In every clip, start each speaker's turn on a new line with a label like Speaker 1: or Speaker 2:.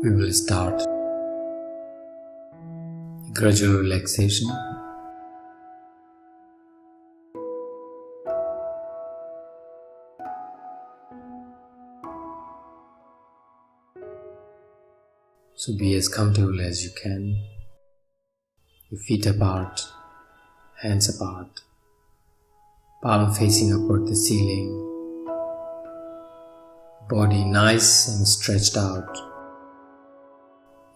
Speaker 1: we will start gradual relaxation. So be as comfortable as you can, your feet apart, hands apart, palm facing upward the ceiling, body nice and stretched out,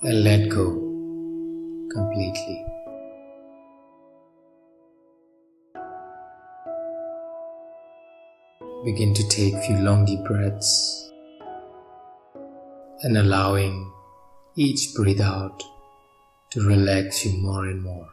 Speaker 1: and let go completely. Begin to take a few long deep breaths and allowing each breath out to relax you more and more.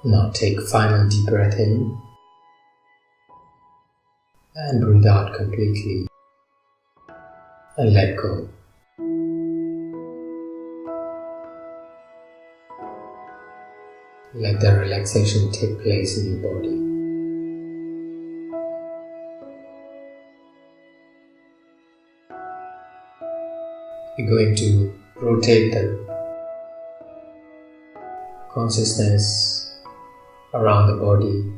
Speaker 1: Now take a final deep breath in and breathe out completely and let go. Let the relaxation take place in your body. You're going to rotate the consciousness around the body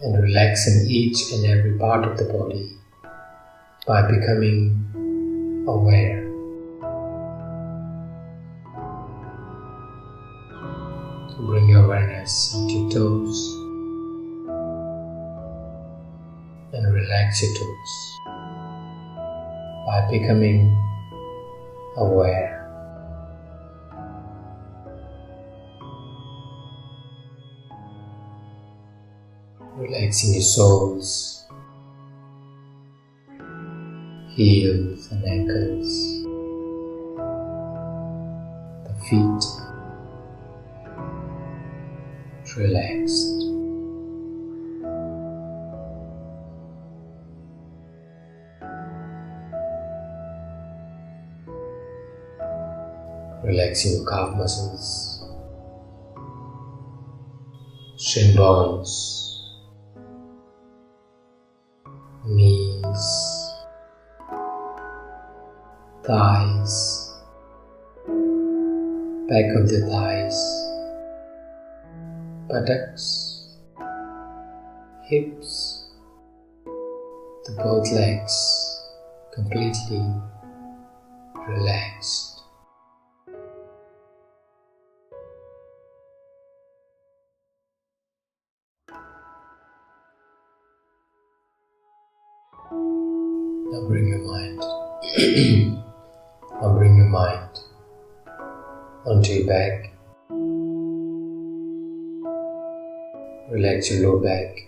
Speaker 1: and relaxing each and every part of the body by becoming aware. So bring your awareness into your toes and relax your toes by becoming aware. Relaxing your soles, heels and ankles, the feet relaxed. Relaxing your calf muscles, shin bones, knees, thighs, back of the thighs, buttocks, hips, the both legs completely relaxed. Now bring your mind onto your back. Relax your lower back.